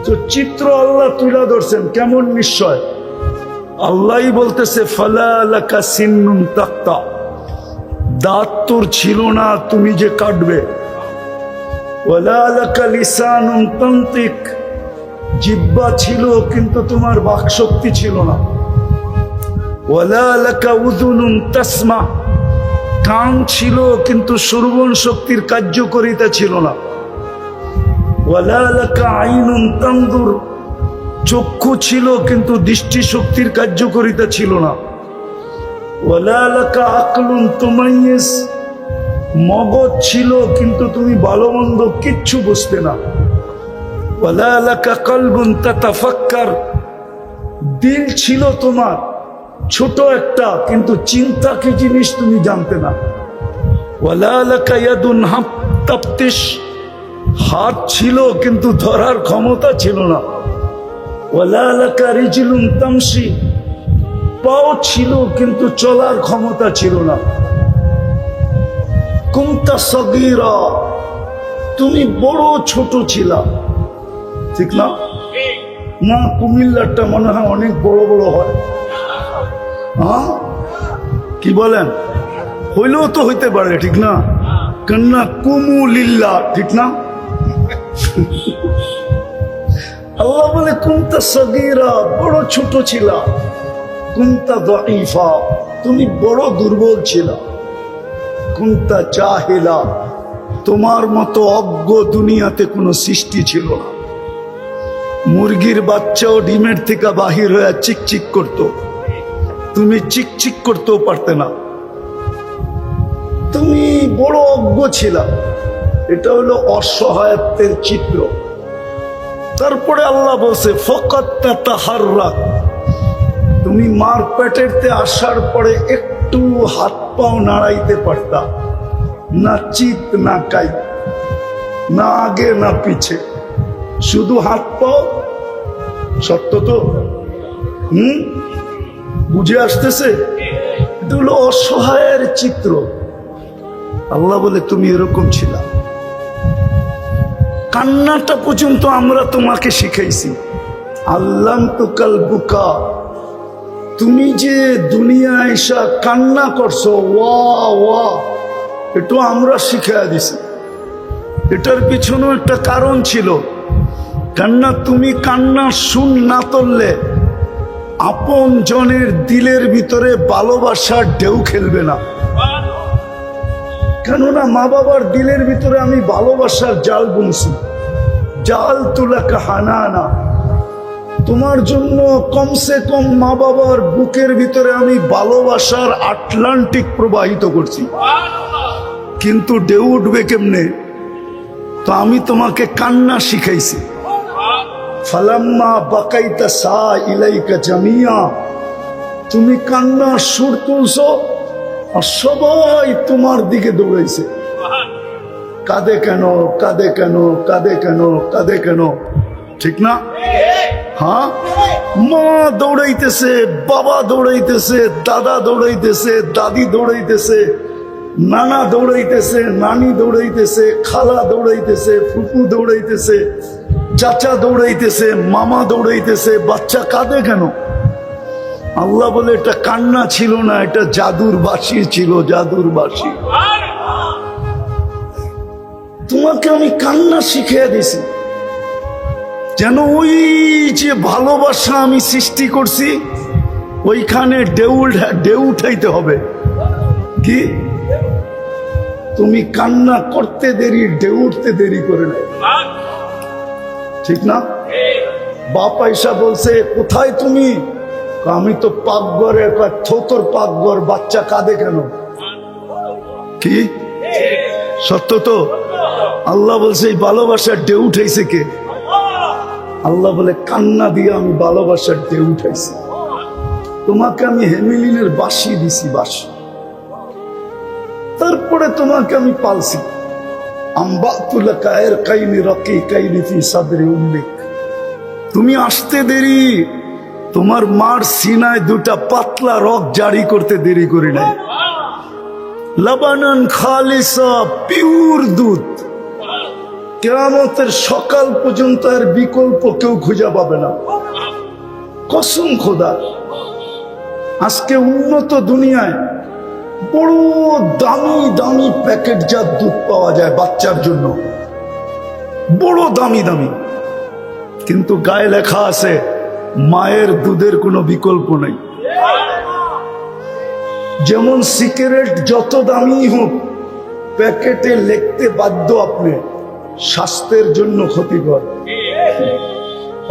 তো চিত্র আল্লাহ তুলে ধরছেন কেমন নিশ্চয়। আল্লাহই বলতেছে ফালা লাকা সিন্নুন তাক্তা, দাঁত তোর ছিল না তুমি যে কাটবে। ওয়ালা লাকা লিসানুন তানতিক, জিহ্বা ছিল কিন্তু তোমার বাকশক্তি ছিল না। ওয়ালা লাকা উযুনুন তাসমা, কান ছিল কিন্তু শ্রবণ শক্তির কার্যকারিতা ছিল না। ওয়ালা লাকা আইনুন তানদুর, চক্ষু ছিল কিন্তু দৃষ্টিশক্তির কার্যকারিতা ছিল না। ওয়ালা লাকা আকলুন তুমাইয়িজ, মগজ ছিল কিন্তু তুমি ভালো মন্দ কিচ্ছু বুঝতে না। ওয়ালা লাকা কলবুন তাতাফাক্কার, দিল ছিল তোমার ছোট একটা কিন্তু চিন্তা কি জিনিস তুমি জানতে না। ওয়ালা লাকা ইয়াদুন তাফতিশ, হাত ছিল কিন্তু ধরার ক্ষমতা ছিল না। ওয়ালা লাকা রিজলুন তামশি, পাও ছিল কিন্তু চলার ক্ষমতা ছিল না। কুনতা সগীরা, তুমি বড় ছোট ছিলা, ঠিক না? না, কুমিল্লারটা মনে হয় অনেক বড় বড় হয়। হ্যাঁ, কি বলেন? হইলেও তো হইতে পারে, ঠিক না? কান্না কুমুলিল্লাহ, ঠিক না? আল্লাহ বলে কুনতা সগীরা, বড় ছোট ছিলা। কুনতা দাঈফা, তুমি বড় দুর্বল ছিলা। কুনতা জাহিলা, তোমার মতো অজ্ঞ দুনিয়াতে কোনো সৃষ্টি ছিল না। মুরগির বাচ্চাও ডিমের থেকে বাহির হয়ে চিকচিক করত, তুমি চিকচিক করতেও পারতে না। তুমি বড় অজ্ঞ ছিলা। এটা হলো অসহায়ত্বের চিত্র। তারপরে আল্লাহ বলছে ফাকাত তাতাহাররাক, তুমি মার পেটেরতে আসার পরে একটু হাত পাও নাড়াইতে পারতা না, চিত না কাই, না আগে না পিছে, শুধু হাত পাও। সত্য তো? বুঝে আসতেছে? এটা হলো অসহায়ের চিত্র। আল্লাহ বলে তুমি এরকম ছিলা। কান্নাটা পর্যন্ত আমরা তোমাকে শিখাইছি। আল্লাম তো কাল বুকা, তুমি যে দুনিয়ায় এসা কান্না করছো, ওয়া ওয়া, এটা আমরা শিখাইয়া দিছি। এটার পিছনেও একটা কারণ ছিল। কান্না, তুমি কান্না শুন না তুললে আপন জনের দিলের ভিতরে ভালোবাসার ঢেউ খেলবে না। কেননা মা বাবার দিলের ভিতরে আমি ভালোবাসার জাল বুনছি। জাল তুলাকা হানানা, তোমার জন্য কমসে কম মা বাবার বুকের ভিতরে আমি ভালোবাসার আটলান্টিক প্রবাহিত করছি। কিন্তু ঢেউ উঠবে কেমনে? তো আমি তোমাকে কান্না শিখাইছি। ফালাম্মা বাকাইতা সা ইলাইকা জামিয়া, তুমি কান্না সুর তুলছো আর সবাই তোমার দিকে দৌড়াইছে। কাঁদে কেন, কাঁদে কেন, কাঁদে কেন, কাঁদে কেন, ঠিক না? হ্যাঁ, মা দৌড়াইতেছে, বাবা দৌড়াইতেছে, দাদা দৌড়াইতেছে, দাদি দৌড়াইতেছে, নানা দৌড়াইতেছে, নানি দৌড়াইতেছে, খালা দৌড়াইতেছে, ফুপু দৌড়াইতেছে, চাচা দৌড়াইতেছে, মামা দৌড়াইতেছে। বাচ্চা কাঁদে কেন? আল্লাহ বলে এটা কান্না ছিল না, এটা জাদুর বাঁশি ছিল, জাদুর বাঁশি। তোমাকে আমি কান্না শিখিয়ে দিছি যেন ওই যে ভালোবাসা আমি সৃষ্টি করছি ওইখানে ঢেউ উঠাইতে হবে। কি? তুমি কান্না করতে দেরি, ঢেউ উঠতে দেরি করে নাই, ঠিক না? বাপ আইসা বলছে কোথায় তুমি? আমি তো পাকঘরে। থোতর পাকঘর, বাচ্চা কাঁদে কেন? কি সত্য তো? আল্লাহ বলছে এই ভালোবাসার ঢেউ উঠাইছে কে? আল্লাহ বলে কান্না দিয়ে আমি ভালোবাসার ঢেউ উঠাইছি। তোমাকে আমি হেমিলিনের বাঁশি দিছি, বাঁশি। তারপরে তোমাকে আমি পালছি। তুমি আসতে দেরি, তোমার মার সিনায় দুটা পাতলা রক জারি করতে দেরি করি নাই। লাবানান খালিসা, পিওর দুধ। কিয়ামতের সকাল পর্যন্ত এর বিকল্প কেউ খুঁজে পাবে না। কসম খোদা, আজকে উন্নত দুনিয়ায় বড় দামি দামি প্যাকেটজাত দুধ পাওয়া যায় বাচ্চার জন্য, বড় দামি দামি, কিন্তু গায়ে লেখা আছে মায়ের দুধের কোনো বিকল্প নেই। যেমন সিগারেট যত দামি হোক, প্যাকেটে লিখতে বাধ্য আপনি স্বাস্থ্যের জন্য ক্ষতিকর,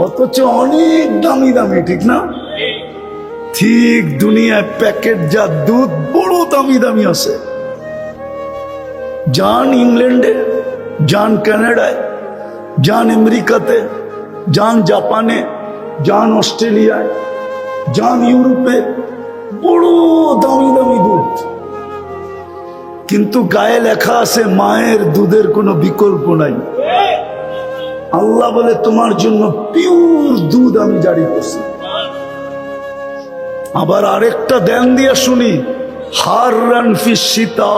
অথচ অনেক দামি দামি, ঠিক না? ঠিক দুনিয়ায় প্যাকেটজাত দুধ বড় দামি দামি আছে। যান ইংল্যান্ডে, যান কানাডায়, যান আমেরিকাতে, যান জাপানে, যান অস্ট্রেলিয়ায়, যান ইউরোপে, বড় দামি দামি দুধ, কিন্তু গায়ে লেখা আছে মায়ের দুধের কোনো বিকল্প নাই। আল্লাহ বলে তোমার জন্য পিওর দুধ আমি জারি করছি। আবার আরেকটা ধ্যান দিয়া শুনি, হাররান ফি শীতা,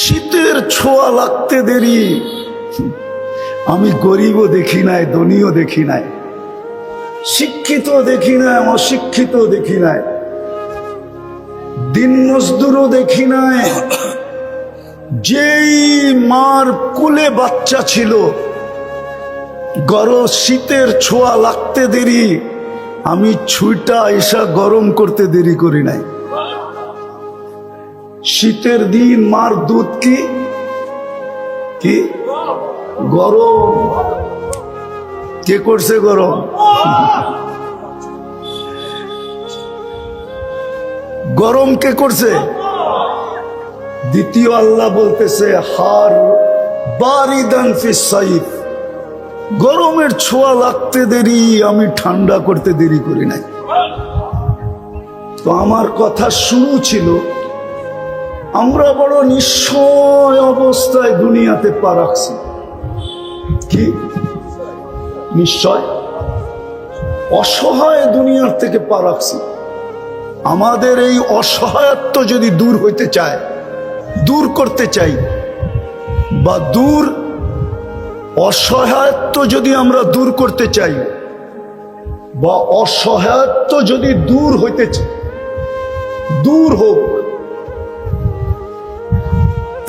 শীতের ছোঁয়া লাগতে দেরি। আমি গরিবও দেখি নাই, ধনীও দেখি নাই, শিক্ষিত দেখি নাই, অশিক্ষিত দেখি নাই, দিন মজদুরও দেখি নাই। যেই মার কোলে বাচ্চা ছিল, গরম শীতের ছোঁয়া লাগতে দেরি, আমি ছুইটা এসা গরম করতে দেরি করি নাই। শীতের দিন মার দুধ কি কি গরম, কে করছে গরম? গরম কে করছে? দ্বিতীয় আল্লাহ বলতেছে হার বারিদান ফিস সাইফ, গরমের ছোঁয়া লাগতে দেরি, আমি ঠান্ডা করতে দেরি করি নাই। তো আমার কথা শুরু ছিল, আমরা বড় নিশ্চয় অবস্থায় দুনিয়াতে পা রাখছি। কি নিশ্চয়? অসহায় দুনিয়ার থেকে পা রাখছি। আমাদের এই অসহায়ত্ব যদি দূর হইতে চায়, দূর করতে চাই, বা অসহায়ত্ব যদি আমরা দূর করতে চাই, বা অসহায়ত্ব যদি দূর হইতে চাই, দূর হোক,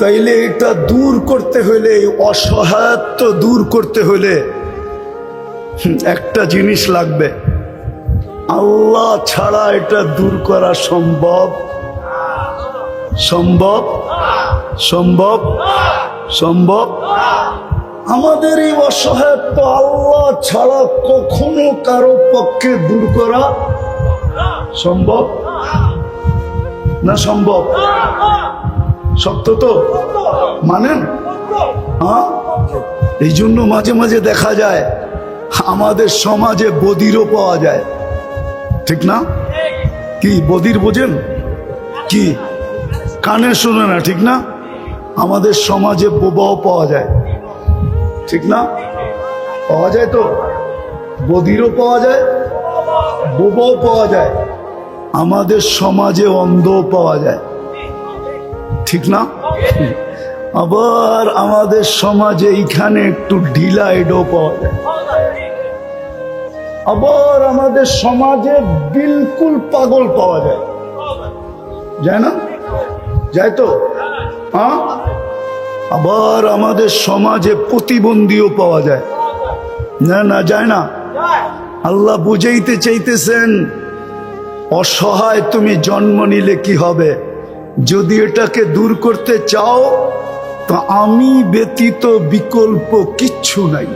তাইলে এটা দূর করতে হলে, অসহায়ত্ব দূর করতে হলে একটা জিনিস লাগবে, আল্লাহ ছাড়া এটা দূর করা সম্ভব সম্ভব সম্ভব সম্ভব আমাদের এই অসহায়ত্ব আল্লাহ ছাড়া কখনো কারো পক্ষে দূর করা সম্ভব না? সম্ভব? সত্য তো মানেন? হ্যাঁ, এই জন্য মাঝে মাঝে দেখা যায় আমাদের সমাজে বধিরও পাওয়া যায়, ঠিক না? কি বধির বোঝেন? কি কানে শুনে না, ঠিক না? আমাদের সমাজে বোবাও পাওয়া যায়, ঠিক না? পাওয়া যায় তো, বধিরও পাওয়া যায়, বোবাও পাওয়া যায়, আমাদের সমাজে অন্ধও পাওয়া যায়, ঠিক না? আবার আমাদের সমাজে এইখানে একটু ঢিলা এডও পাওয়া যায়, আবার আমাদের সমাজে বিলকুল পাগল পাওয়া যায়, যায় না? যায় তো? হ্যাঁ, আবার আমাদের সমাজে প্রতিবন্ধীও পাওয়া যায়, না? না যায় না? আল্লাহ বুঝাইতে চাইতেছেন, অসহায় তুমি জন্ম নিলে কি হবে? যদি এটাকে দূর করতে চাও, তো আমি ব্যতীত বিকল্প কিচ্ছু নাই।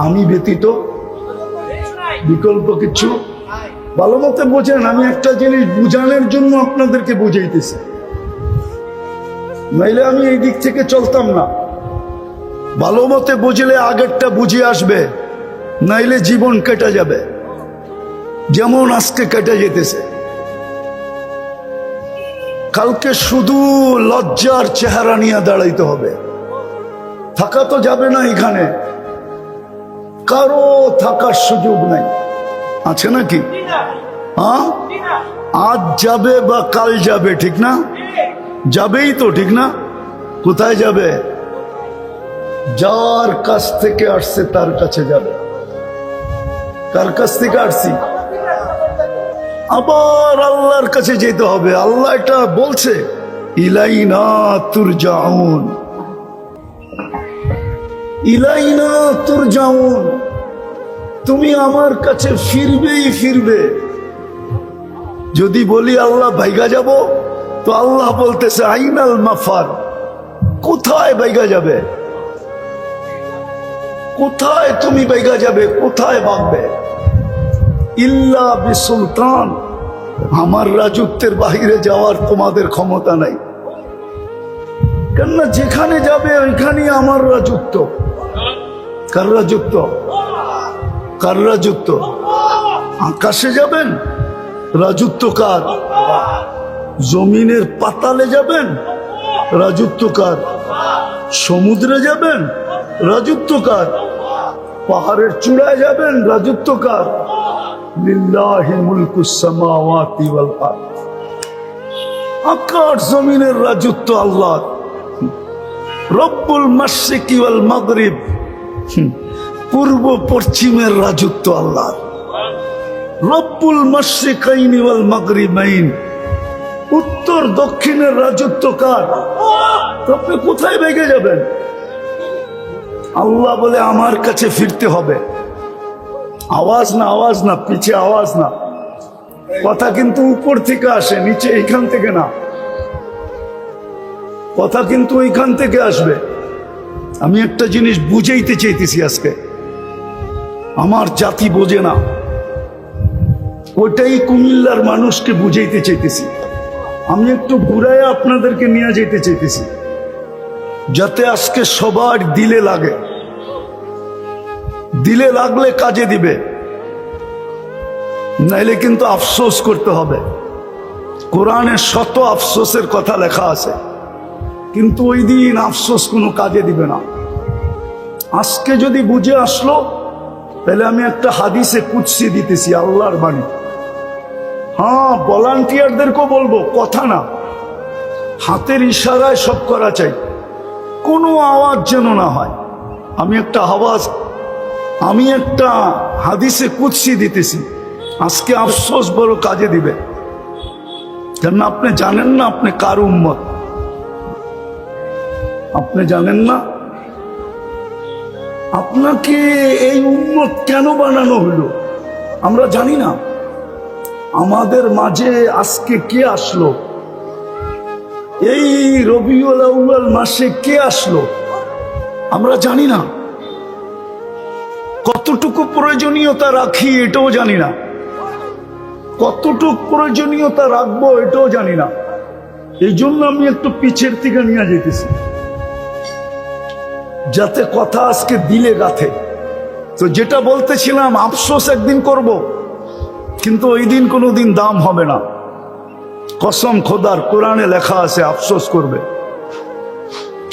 আমি ব্যতীত বিকল্প কিচ্ছু। ভালো মতে বোঝেন, আমি একটা জিনিস বুঝানোর জন্য আপনাদেরকে বুঝাইতেছি, নাইলে আমি এই দিক থেকে চলতাম না। ভালো মতে বুঝলে আগেরটা বুঝে আসবে, নাইলে জীবন কেটে যাবে, যেমন আজকে কেটে যেতেছে। কালকে শুধু লজ্জার চেহারা নিয়ে দাঁড়াইতে হবে, থাকা তো যাবে না, এখানে কারো থাকার সুযোগ নাই, আছে নাকি? হ্যাঁ, আজ যাবে বা কাল যাবে, ঠিক না? যাবেই তো, ঠিক না? কোথায় যাবে? যার কাছ থেকে আসছে তার কাছে যাবে। কার কাছ থেকে আসছি? আবার আল্লাহর কাছে যেতে হবে। আল্লাহ এটা বলছে, ইলাইনা তুরজাউন, ইলাইনা তুরজাউন, তুমি আমার কাছে ফিরবেই ফিরবে। যদি বলি আল্লাহ ভাইগা যাব, তো আল্লাহ বলতেছে আইনাল মাফার, কোথায় ভাইগা যাবে? কোথায় তুমি ভাইগা যাবে? কোথায় ভাগবে? ইল্লা বিসুলতান, আমার রাজত্বের বাহিরে যাওয়ার তোমাদের ক্ষমতা নাই। কেননা যেখানে যাবে ওইখানেই আমার রাজত্ব। কার রাজত্ব? কার রাজত্ব? আকাশে যাবেন, রাজত্ব কার? জমিনের পাতালে যাবেন, রাজত্ব কার? সমুদ্রে যাবেন, রাজত্ব কার? পাহাড়ের চূড়ায় যাবেন, রাজত্ব কার? লিল্লাহি মুলকুস সামাওয়াতি ওয়াল আরদ, আকাশ জমিনের রাজত্ব আল্লাহর। রব্বুল মাশরিকি ওয়াল মাগরিব, পূর্ব পশ্চিমের রাজত্ব আল্লাহর। রব্বুল মাশরিকাইনি ওয়াল মাগরিবাইন, উত্তর দক্ষিণের রাজত্ব কার? আপনি কোথায় ভেগে যাবেন? আল্লাহ বলে আমার কাছে ফিরতে হবে। আওয়াজ না, আওয়াজ না, পিছে আওয়াজ না। কথা কিন্তু উপর থেকে আসে, নিচে এইখান থেকে না। কথা কিন্তু ওইখান থেকে আসবে। আমি একটা জিনিস বুঝাইতে চাইতেছি আজকে, আমার জাতি বোঝে না, ওটাই কুমিল্লার মানুষকে বুঝাইতে চাইতেছি। আমি একটু ঘুরাইয়া আপনাদেরকে নিয়ে যেতে চাইতেছি, যাতে আজকে সবার দিলে লাগে। দিলে লাগলে কাজে দিবে, নাইলে কিন্তু আফসোস করতে হবে। কোরআনে শত আফসোসের কথা লেখা আছে, কিন্তু ওই দিন আফসোস কোনো কাজে দিবে না। আজকে যদি বুঝে আসলো, তাহলে আমি একটা হাদিসে কুদসি দিতেছি, আল্লাহর বাণী। হ্যাঁ, ভলান্টিয়ারদেরকেও বলবো, কথা না, হাতের ইশারায় সব করা চাই, কোনো আওয়াজ যেন না হয়। আমি একটা হাদিসে কুদসি দিতেছি, আজকে আফসোস বড় কাজে দিবে। কেন আপনি জানেন না আপনি কার উম্মত? আপনি জানেন না আপনাকে এই উম্মত কেন বানানো হলো? আমরা জানি না। আমাদের মাঝে আজকে কে আসলো? এই রবিউল আউয়াল মাসে কে আসলো? আমরা জানি না। কতটুকু প্রয়োজনীয়তা রাখি এটাও জানি না, কতটুকু প্রয়োজনীয়তা রাখবো এটাও জানি না। এই জন্য আমি একটু পিছের থেকে নিয়ে যেতেছি, যাতে কথা আজকে দিলে গাথে। তো যেটা বলতেছিলাম, আফসোস একদিন করব, কিন্তু ওই দিন কোনোদিন দাম হবে না। কসম খোদার, কোরআনে লেখা আছে আফসোস করবে,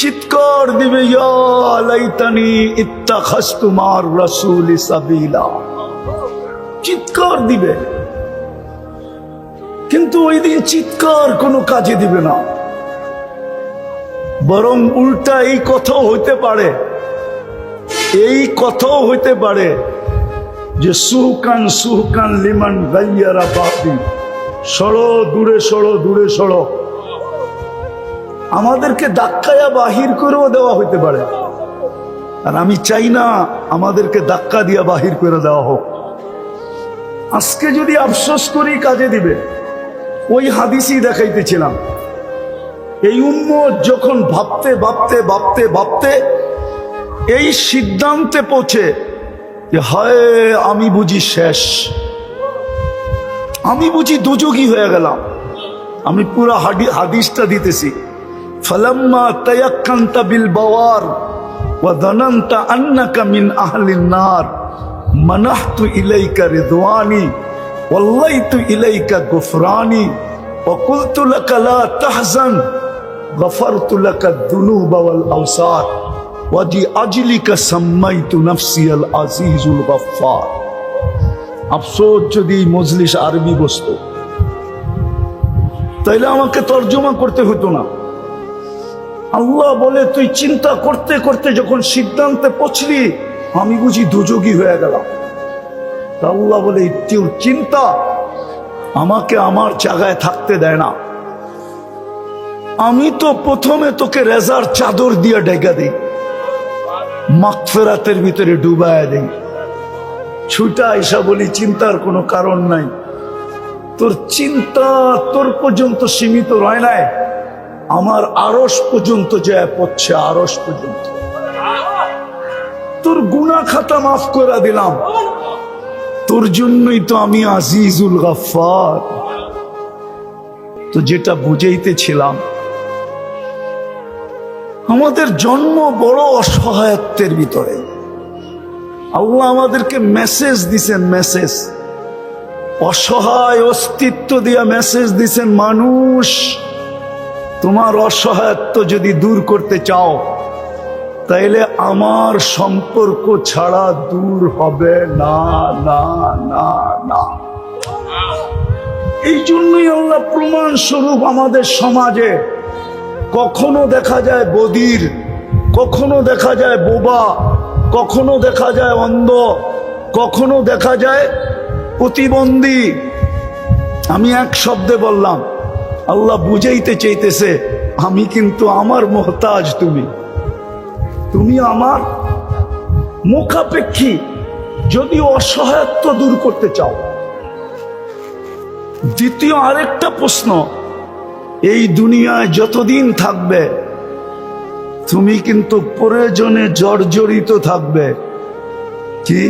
চিৎকার দিবে, ইয়া লাইতানি ইত্তাখাযতু মা'আর রাসূলি সাবিলা, চিৎকার দিবে। কিন্তু ওই দিন চিৎকার কোনো কাজে দিবে না, বরং উল্টা এই কথাও হইতে পারে, যে সুহকান সুহকান লিমান গায়্যারা বাদি, সরো দূরে সরো, দূরে সরো। আমাদেরকে ধাক্কায়া বাহির করেও দেওয়া হইতে পারে, আর আমি চাই না আমাদেরকে ধাক্কা দিয়া বাহির করে দেওয়া হোক। আজকে যদি আফসোস করি কাজে দিবে। ওই হাদিসই দেখাইতেছিলাম, এই উম্মত যখন ভাবতে ভাবতে ভাবতে ভাবতে এই সিদ্ধান্তে পৌঁছে যে হায় আমি বুঝি শেষ, আমি বুঝি দুযোগী হয়ে গেলাম। আমি পুরো হাদিসটা দিতেছি। ফালাম্মা তায়াক্কানতা বিল বাওয়ার ওয়া যানানতা আন্নাকা মিন আহলিন নার মানাহতু ইলাইকা রিদওয়ানি ওয়াল্লাইতু ইলাইকা গুফরানি ওয়া কুলতু লাকা লা তাহজান গফারতু লাকা যুনুবা ওয়াল আওসার ওয়া আজলিকা সাম্মাইতু নাফসি আল আজিজুল গফফার। আফসোস যদি মজলিস আরবি বসতো, তাইলে আমাকে তর্জমা করতে হতো না। আল্লাহ বলে তুই চিন্তা করতে করতে যখন সিদ্ধান্তে পৌঁছলি আমি বুঝি দুযোগী হয়ে গেলাম। আল্লাহ বলে তোর চিন্তা আমাকে আমার জায়গায় থাকতে দেয় না। আমি তো প্রথমে তোকে রেজার চাদর দিয়ে ঢেকে দিই, মাগফিরাতের ভিতরে ডুবায় দিই, ছুটা এসা বলি চিন্তার কোনো কারণ নাই। তোর চিন্তা তোর পর্যন্ত সীমিত রয় নাই, আমার আরশ পর্যন্ত যায় পড়ছে, আরশ পর্যন্ত। তোর গুনাহ খাতা মাফ করে দিলাম, তোর জন্যই তো আমি আজিজুল গফফার। তো যেটা বুঝাইতেছিলাম, আমাদের জন্ম বড় অসহায়ত্বের ভিতরে। আল্লাহ আমাদেরকে মেসেজ দিছেন, মেসেজ, অসহায় অস্তিত্ব দিয়া মেসেজ দিছেন, মানুষ তোমার অসহায়ত্ব যদি দূর করতে চাও তাইলে আমার সম্পর্ক ছাড়া দূর হবে না, না, না, না। এই জন্যই আল্লাহ প্রমাণ স্বরূপ আমাদের সমাজে কখনো দেখা যায় বধির, কখনো দেখা যায় বোবা, কখনো দেখা যায় অন্ধ, কখনো দেখা যায় প্রতিবন্ধী। আমি এক শব্দে বললাম, আল্লাহ বুঝাইতে চাইতেছে আমি কিন্তু আমার মোহতাজ, তুমি আমার মুখাপেক্ষী। যদি অসহায়ত্ব দূর করতে চাও। দ্বিতীয় আরেকটা প্রশ্ন, এই দুনিয়ায় যতদিন থাকবে তুমি কিন্তু প্রয়োজনে জর্জরিত থাকবে। কি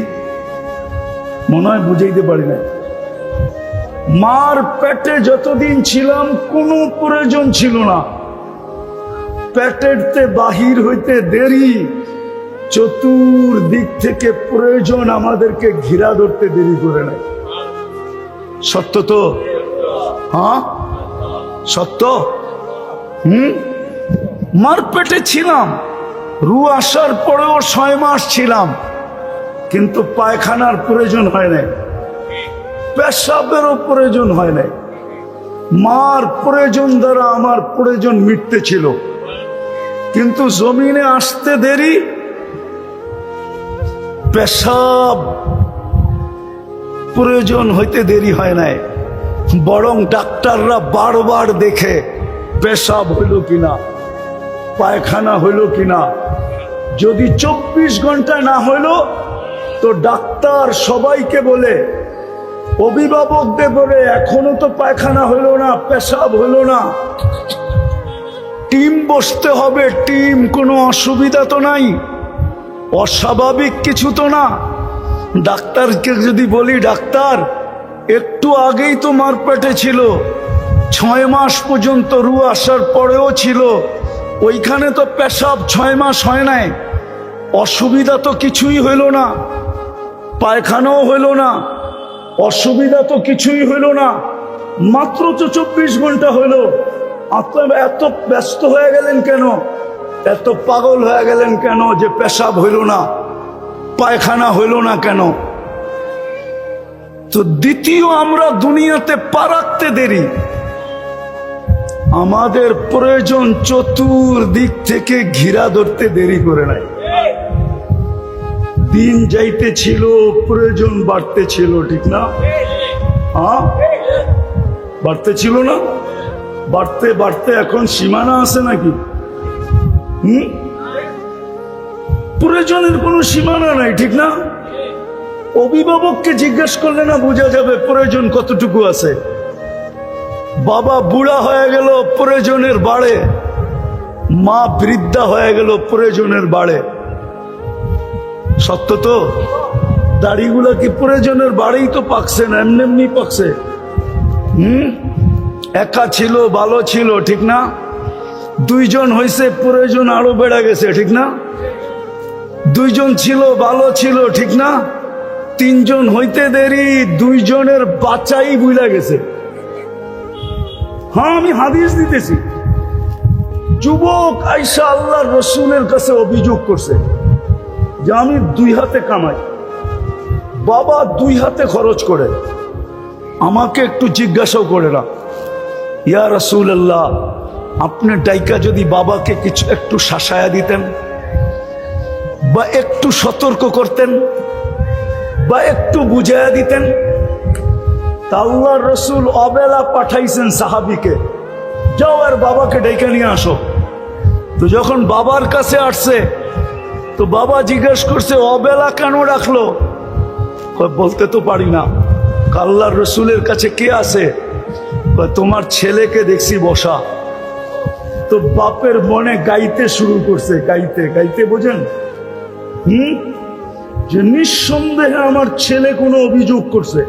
মনে হয় বুঝাইতে পারি না? মার পেটে যতদিন ছিলাম কোনো প্রয়োজন ছিল না, পেটেরতে বাহির হইতে দেরি, চতুর্দিক থেকে প্রয়োজন আমাদেরকে ঘিরা ধরতে দেরি করে নাই। সত্য তো? হ্যাঁ সত্য। মার পেটে ছিলাম, রু আসার পরেও 6 মাস ছিলাম, কিন্তু পায়খানার প্রয়োজন হয় নাই, পেশাবেরও প্রয়োজন হয় নাই। মার প্রয়োজন দ্বারা আমার প্রয়োজন মিটতে ছিল, কিন্তু জমিনে আসতে দেরি, পেশাব প্রয়োজন হইতে দেরি হয় নাই, বরং ডাক্তাররা বারবার দেখে পেশাব হইল কিনা, পায়খানা হইল কিনা। যদি 24 ঘন্টা না হইল তো ডাক্তার সবাইকে বলে, অভিভাবকদের বলে এখনো তো পায়খানা হইল না, পেশাব হইল না, টিম বসতে হবে, টিম, কোনো অসুবিধা তো নাই, অস্বাভাবিক কিছু তো না। ডাক্তারকে যদি বলি ডাক্তার একটু আগেই তো মার পেটে ছিল, 6 মাস পর্যন্ত রু আসার পরেও ছিল, ওইখানে তো পেশাব 6 মাস হয় নাই, অসুবিধা তো কিছুই হইল না, পায়খানাও হইল না, অসুবিধা তো কিছুই হইল না, মাত্র তো 24 ঘন্টা হইল। আপনার এত ব্যস্ত হয়ে গেলেন কেন, এত পাগল হয়ে গেলেন কেন যে পেশাব হইল না, পায়খানা হইল না কেন? তো দ্বিতীয়, আমরা দুনিয়াতে পা রাখতে দেরি, আমাদের প্রয়োজন চতুর্দিক থেকে ঘিরা ধরতে দেরি করে নাই। দিন যাইতে ছিল, প্রয়োজন বাড়তে ছিল, ঠিক না? হ্যাঁ বাড়তে ছিল না? বাড়তে বাড়তে এখন সীমানা আছে নাকি? প্রয়োজনের কোনো সীমানা নাই, ঠিক না? অভিভাবককে জিজ্ঞেস করলে না বোঝা যাবে প্রয়োজন কতটুকু আছে। বাবা বুড়া হয়ে গেল, প্রয়োজনের বাড়ে, মা বৃদ্ধা হয়ে গেল, প্রয়োজনের বাড়ে। সত্য তো? দাড়িগুলা কি প্রয়োজনের বাড়েই তো পাকছে না, এমনি এমনি পাকছে? একা ছিল ভালো ছিল, ঠিক না? 2 জন হয়েছে, প্রয়োজন আরো বেড়ে গেছে, ঠিক না? 2 জন ছিল ভালো ছিল, ঠিক না? 3 জন হইতে দেরি, 2 জনের বাচ্চাই ভুলে গেছে। হ্যাঁ আমি হাদিস দিতেছি। যুবক আয়েশা আল্লাহর রসুলের কাছে অভিযোগ করছে যে আমি 2 হাতে কামাই, বাবা 2 হাতে খরচ করে, আমাকে একটু জিজ্ঞাসাও করে না, ইয়া রাসূলুল্লাহ আপনি ডাইকা যদি বাবাকে কিছু একটু শাসায়া দিতেন বা একটু সতর্ক করতেন বা একটু বুঝাইয়া দিতেন, তা আল্লাহর রসুল অবেলা পাঠাইছেন সাহাবীকে, যাও আর বাবাকে ডাইকা নিয়ে আসো। তো যখন বাবার কাছে আসছে তো বাবা জিজ্ঞেস করছে অবেলা কেন রাখলো? বলতে তো পারি না। আল্লাহর রসুলের কাছে কে আছে? তোমার ছেলেকে দেখছি বসা। তো বাপের মনে গাইতে শুরু করছে, গাইতে গাইতে, বোঝেন যে নিঃসন্দেহে আমার ছেলে কোনো অভিযোগ করছে,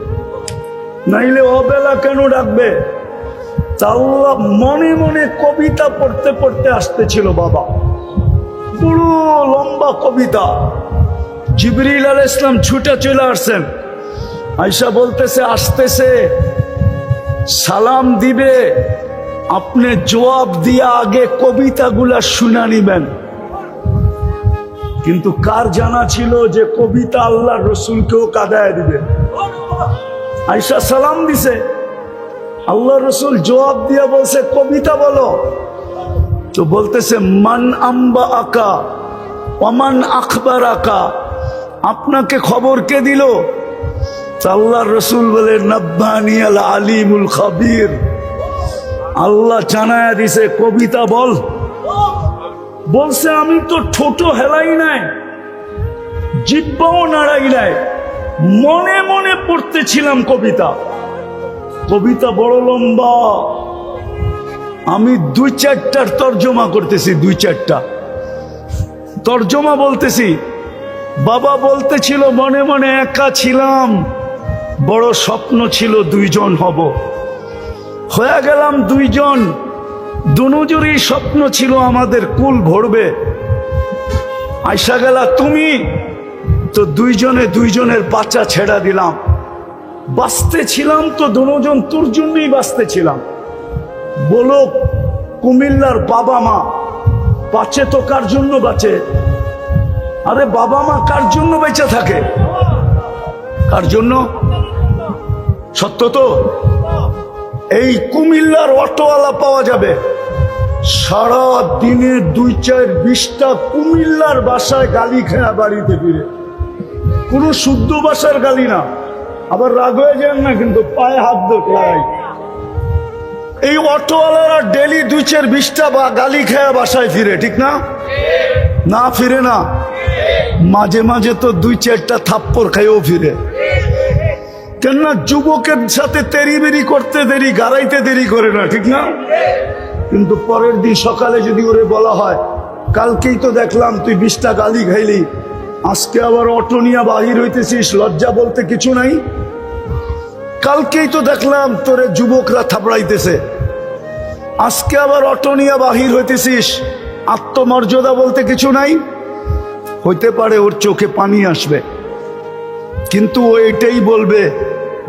নাইলে অবেলা কেন ডাকবে? আল্লাহ মনে মনে কবিতা পড়তে পড়তে আসতেছিল বাবা, বড় লম্বা কবিতা। জিবরিল আলাইহিস সালাম ছুটে চলে আসছেন, আয়েশা বলতেছে আসতেছে, সালাম দিবে, আপনি জবাব দিয়ে আগে কবিতাগুলা শুনা নিবেন। কিন্তু কার জানা ছিল যে কবিতা আল্লাহর রসুলকেও কাঁদায় দিবে? আয়েশা সালাম দিছে, আল্লাহ রসুল জবাব দিয়া বলছে কবিতা বলো। তো বলতেছে মান আম্বা আকা ওমান আখবার আকা, আপনাকে খবর কে দিল? আল্লাহর রসুল বলে নব্বানি আল আলিমুল খাবির, আল্লাহ জানায়া দিছে কবিতা বল। বলছে আমি তো ঠোঁট হেলাই নাই, জিহ্বাও নাড়াই নাই, মনে মনে পড়তেছিলাম কবিতা। কবিতা বড় লম্বা, আমি 2-4টার তর্জমা করতেছি, 2-4টা তর্জমা বলতেছি। বাবা বলতেছিল মনে মনে একা ছিলাম, বড় স্বপ্ন ছিল 2 জন হব, হয়ে গেলাম 2 জন। দুজনেরই স্বপ্ন ছিল আমাদের কুল ভরবে, আইসা গেলা তুমি, তো 2 জনে 2 জনের বাচ্চা ছেড়া দিলাম। বাঁচতে ছিলাম তো 2 জন তোর জন্যই বাঁচতে ছিলাম। বলো কুমিল্লার বাবা মা বাঁচে তো কার জন্য বাঁচে? আরে বাবা মা কার জন্য বেঁচে থাকে? কার জন্য? সত্য তো। এই কুমিল্লার অটোওয়ালা পাওয়া যাবে, সারা দিনে 2-4-20টা কুমিল্লার ভাষায় গালি খেয়া বাড়িতে ফিরে, কোনো শুদ্ধ ভাষার গালি না। আবার রাগ হয়ে যান না, কিন্তু পায়ে হাত লাগাই। এই অটোওয়ালারা ডেলি 2-4-20টা গালি খেয়া বাসায় ফিরে, ঠিক না? না ফিরে না, মাঝে মাঝে তো 2-4টা থাপ্পড় খাইও ফিরে। কেননা যুবকের সাথে তেরিবেরি করতে দেরি, গাড়াইতে দেরি করে না, ঠিক না? কিন্তু পরের দিন সকালে যদি ওরে বলা হয় কালকেই তো দেখলাম তুই 20টা গালি খাইলি, আজকে আবার অটো নিয়ে বাহির হইতেছিস, লজ্জা বলতে কিছু নাই? কালকেই তো দেখলাম তোরে যুবকরা থাপড়াইতেছে, আজকে আবার অটো নিয়ে বাহির হইতেছিস, আত্মমর্যাদা বলতে কিছু নাই? হইতে পারে ওর চোখে পানি আসবে, কিন্তু ও এটাই বলবে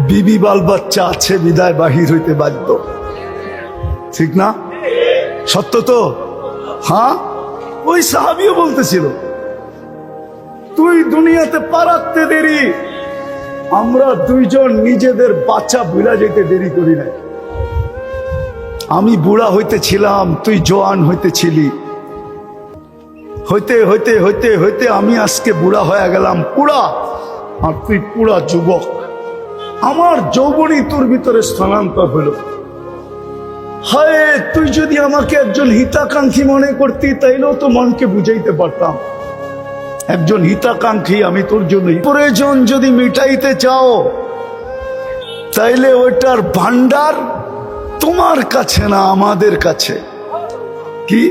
বিবি বাল বাচ্চা আছে বিদায় বাহির হইতে বাধ্য, ঠিক না? সত্য তো। হ্যাঁ, ওই সাহাবীও বলতেছিল তুই দুনিয়াতে পা রাখতে দেরি, আমরা 2 জন নিজেদের বাচ্চা ভুলা যেতে দেরি করি না। আমি বুড়া হইতেছিলাম, তুই জওয়ান হইতেছিলি, হইতে হইতে হইতে হইতে আমি আজকে বুড়া হয়ে গেলাম পুরা, আর তুই পুরা যুবক। আমার যৌবনই তোর ভিতরে স্থানান্তর হলো। হায়, তুই যদি আমাকে একজন হিতাকাঙ্ক্ষী মনে করতি তাইলেও তো মনকে বুঝাইতে পারতাম। একজন হিতাকাঙ্ক্ষী আমি তোর জন্য। প্রয়োজন যদি মিটাইতে চাও তাইলে ওইটার ভান্ডার তোমার কাছে না আমাদের কাছে। কি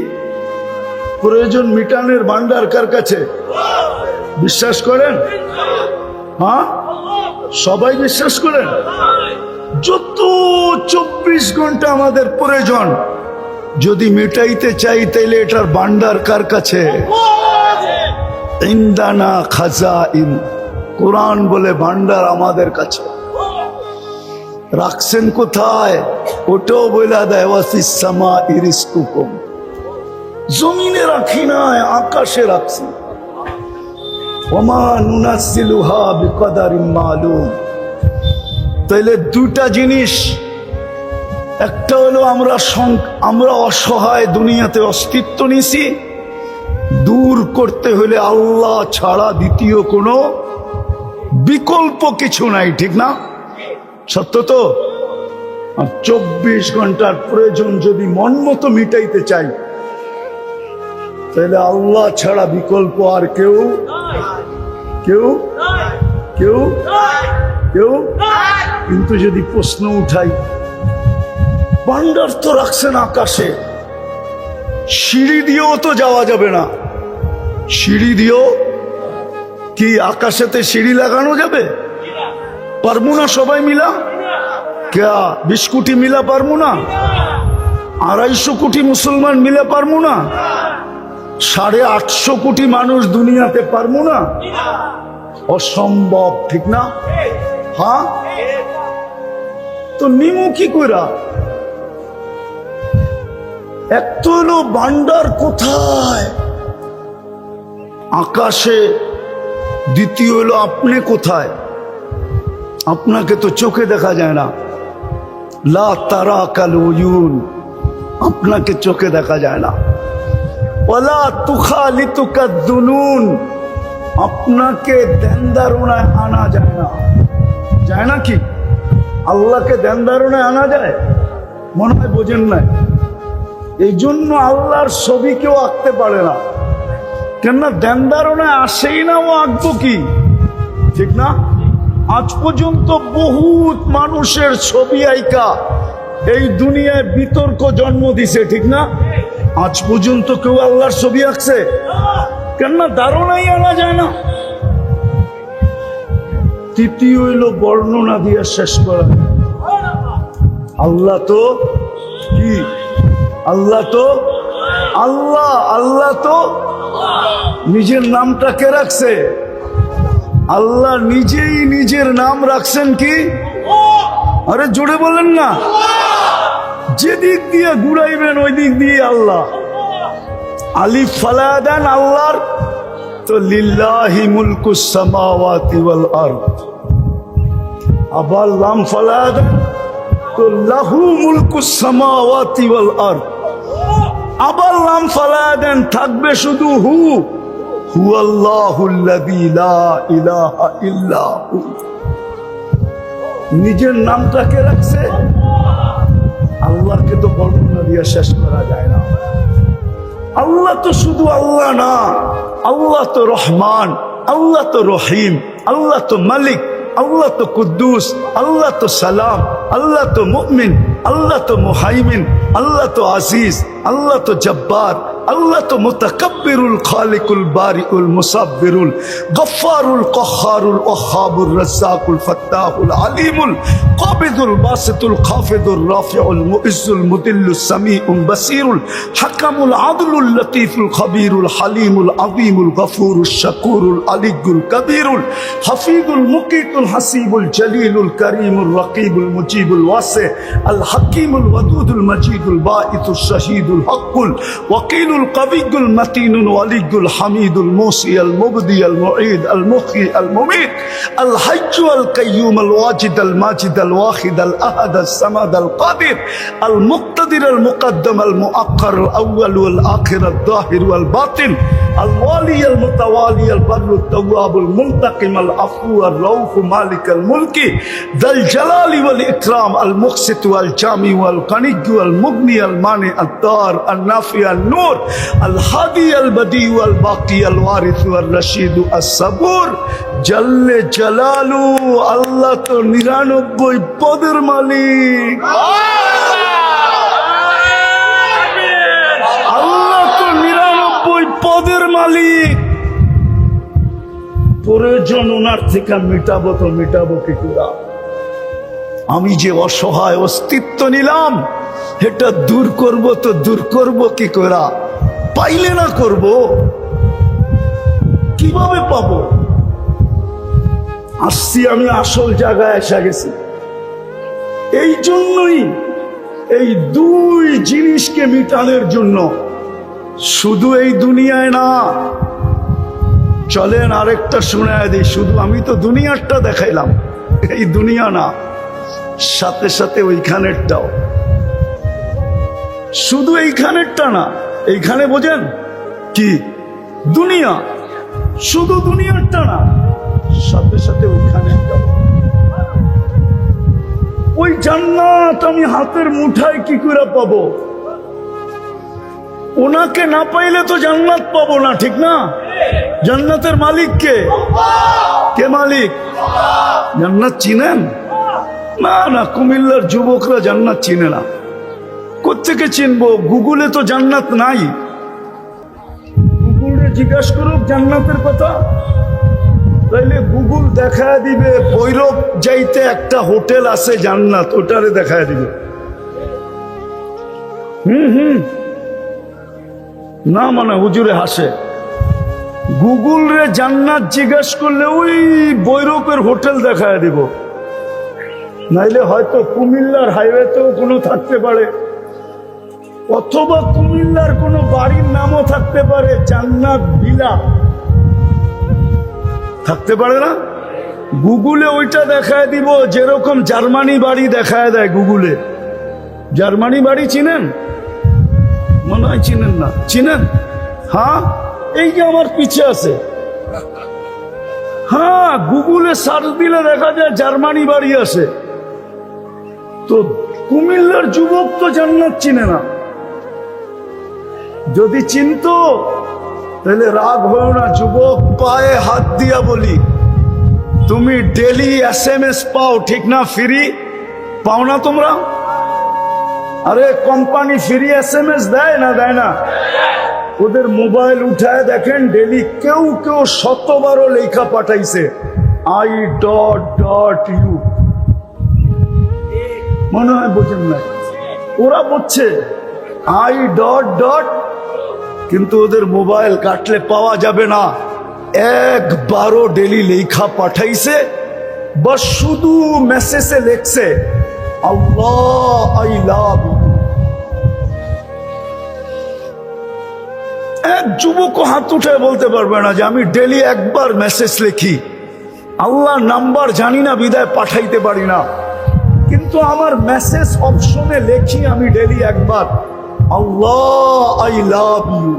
প্রয়োজন মিটানের ভান্ডার কার কাছে? বিশ্বাস করেন? হ্যাঁ, সবাই বিশ্বাস করেন? যত 24 ঘন্টা আমাদের প্রয়োজন যদি মিটাইতে চাই তাইলে এটার ভান্ডার কার কাছে? ইন্দানা খাজাইন, কোরআন বলে ভান্ডার আমাদের কাছে। রাখছেন কোথায় ওটাও বলে দেয়, ওয়াসিস সামা ইরিসকুকুম, জমিনে রাখি নাই, আকাশে রাখছি। ওমা নুনাজ্জিলুহা বিকদারিন মালুম। তাইলে 2টা জিনিস একটা হলো আমরা অসহায় দুনিয়াতে অস্তিত্ব নিছি, দূর করতে হলে আল্লাহ ছাড়া দ্বিতীয় কোনো বিকল্প কিছু নাই, ঠিক না? সত্য তো? আর 24 ঘন্টার প্রয়োজন যদি মন মতো মিটাইতে চাই, তাহলে আল্লাহ ছাড়া বিকল্প আর কেউ কেউ কেউ কেউ কিন্তু যদি প্রশ্ন উঠাই, ভান্ডার তো রাখছেন আকাশে, সিঁড়ি দিয়েও তো যাওয়া যাবে না। সিঁড়ি দিয়েও কি আকাশেতে সিঁড়ি লাগানো যাবে? পারবো না সবাই মিলা? क्या 20 কোটি মিলা পারবো না? 250 কোটি মুসলমান মিলে পারবো না? 850 কোটি মানুষ দুনিয়াতে পারবো না? অসম্ভব, ঠিক না? হ্যাঁ, তো নিমু কি কইরা? এক তো হলো ভান্ডার কোথায়? আকাশে। দ্বিতীয় হলো আপনি কোথায়? আপনাকে তো চোখে দেখা যায় না। লা তারা কাল উয়ুন, আপনাকে চোখে দেখা যায় না। ওয়ালা তুখালিতুকা দুনুন, আপনাকে ধ্যানধারণায় আনা যায় না। যায় না কি? আল্লাহকে ধ্যানধারণায় আনা যায়? মনে হয় বোঝেন নাই। এই জন্য আল্লাহর ছবি কেউ আঁকতে পারে না, কেননা ধ্যানধারণায় আসেই না, ও আঁকবো কি? ঠিক না? আজ পর্যন্ত বহুত মানুষের ছবি আইকা এই দুনিয়ায় বিতর্ক জন্ম দিছে, ঠিক না? আজ পর্যন্ত কেউ আল্লাহর ছবি আঁকছে? কেননা ধারণাই আনা যায় না। তৃতীয় হইল বর্ণনা দিয়ে শেষ করা। আল্লাহ তো কি? আল্লাহ তো আল্লাহ। আল্লাহ তো নিজের নামটা কে রাখছে? আল্লাহ নিজেই নিজের নাম রাখছেন কি? আরে জোরে বলেন না। যেদিক দিয়ে ঘুরাইবেন ওই দিক দিয়ে আল্লাহ। আলিফ ফালা দেন আল্লাহর, তো লিল্লাহি মুলকুস সামাওয়াতি ওয়াল আরদ। আবার লাম ফালা দেন, তো লাহু মুলকুস সামাওয়াতি ওয়াল আরদ। আবার লাম ফালা দেন, থাকবে শুধু হু। হুয়াল্লাহুল্লাযী লা ইলাহা ইল্লা হু। নিজের নামটাকে রাখছে। আল্লাহকে তো বর্ণনা দিয়ে শেষ করা যায় না। আল্লাহ তো শুধু আল্লাহ না, আল্লাহ তো রহমান, আল্লাহ তো রহিম, আল্লাহ তো মালিক, আল্লাহ তো কুদ্দুস, আল্লাহ তো সালাম, আল্লাহ তো মুমিন, আল্লাহ তো মুহাইমিন, আল্লাহ তো আজিজ, আল্লাহ তো জব্বার, আল্লাহ তো মুতাকাব্বিরুল খালিকুল বারিউল মুসাব্বিরুল গফফারুল কহ্হারুল ওয়াহ্হাবুর রাজ্জাকুল ফাত্তাহুল আলিমুল কাবিদুল বাসিতুল খাফিদুর রাফিউল মুইজ্জুল মুদিল্লুস সামিউল বাসিরুল হাকামুল আদলুল লতীফুল খবীরুল হালিমুল আযীমুল গফুরুশ শাকুরুল আলিয়্যুল কবীরুল হাফিজুল মুকিতুল হাসিবুল জলিলুল করিমুল রকিবুল মুজিবুল ওয়াসি আল হাকিমুল ওয়াদুদুল মজিদুল বাঈতুশ শাহীদুল হকুল ওয়াকিল القوي المتين الولي الحميد الموصي المبدي المعيد المحيي المميت الحي القيوم الواجد الماجد الواحد الأحد الصمد القادر المقتدر المقدم المؤخر الأول والآخر الظاهر والباطن الوالي المتوالي البر التواب المنتقم العفو الرؤوف مالك الملك ذا الجلال والإكرام المقسط والجامع والغني والمغني المانع الدار النافع النور الهادي البديع والباقي الوارث والرشيد الصبور جل جلاله আল্লাহ তো 99 পদের মালিক। আল্লাহ তো 99 পদের মালিক। প্রয়োজন ওনার থেকে মিটাবো তো মিটাবো কি করে? আমি যে অসহায় অস্তিত্ব নিলাম, এটা দূর করব তো দূর করব কি করে? পাইলে না করব, কিভাবে পাবো? আসছি আমি আসল জায়গায় এসে গেছি। এই জন্যই এই দুই জিনিসকে মিটানোর জন্য, শুধু এই দুনিয়ায় না। চলেন আরেকটা শোনায় দিই। শুধু আমি তো দুনিয়ারটা দেখাইলাম, এই দুনিয়া না, সাথে সাথে ওইখানেরটাও। শুধু এইখানেরটা না, এইখানে বোঝেন কি দুনিয়া, শুধু দুনিয়ারটা না, সাথে সাথে ওইখানে ওই জান্নাত আমি হাতের মুঠায় কি করে পাবো? ওনাকে না পাইলে তো জান্নাত পাবো না, ঠিক না? জান্নাতের মালিক কে? কে মালিক? জান্নাত চিনেন? না না, কুমিল্লার যুবকরা জান্নাত চিনে না। কোত্থেকে চিনবো? গুগলে তো জান্নাত নাই। গুগলে জিজ্ঞাসা করুক জান্নাতের কথা, তাইলে গুগল দেখায় দিবে ভৈরব যাইতে একটা হোটেল আছে জান্নাত, ওটারে দেখায় দিবে। না মানে হুজুরে হাসে। গুগল রে জান্নাত জিজ্ঞাসা করলে ওই ভৈরবের হোটেল দেখায় দিব। নাইলে হয়তো কুমিল্লার হাইওয়েতেও কোনো থাকতে পারে, অথবা কুমিল্লার কোনো বাড়ির নামও থাকতে পারে, জান্নাত ভিলা থাকতে পারে না? গুগলে ওইটা দেখায় দিব, যেরকম জার্মানি বাড়ি দেখায় দেয় গুগলে। জার্মানি বাড়ি চিনেন? মনে হয় চিনেন না। চিনেন? হ্যাঁ, এই যে আমার পিছে আছে। হ্যাঁ, গুগলে সার্চ দিলে দেখা যায় জার্মানি বাড়ি আছে। তো কুমিল্লার যুবক তো জান্নাত চিনে না। যদি চিনতো তাহলে রাগ হয়েও না, যুবক পায়ে হাত দিয়া বলি, তুমি ডেলি SMS পাও ঠিক না? ফ্রি পাও না তোমরা? আরে কোম্পানি ফ্রি SMS দেয় না? দেয় না? ওদের মোবাইল উঠায় দেখেন, ডেলি কেউ কেউ 100 লেখা পাঠাইছে I.U। মনে হয় বোঝেন না, ওরা বলছে I. কিন্তু ওদের মোবাইল কাটলে পাওয়া যাবে না। 1 ডেলি লেখা পাঠাইছে, বস শুধু মেসেজে লেখছে আল্লাহ আই লাভ ইউ। এক যুবক হাত উঠে বলতে পারবে না যে আমি ডেলি 1 মেসেজ লিখি, আল্লাহ নাম্বার জানি না বিদায় পাঠাইতে পারি না, কিন্তু আমার মেসেজ অপশনে লেখি আমি daily 1 Allah I love you.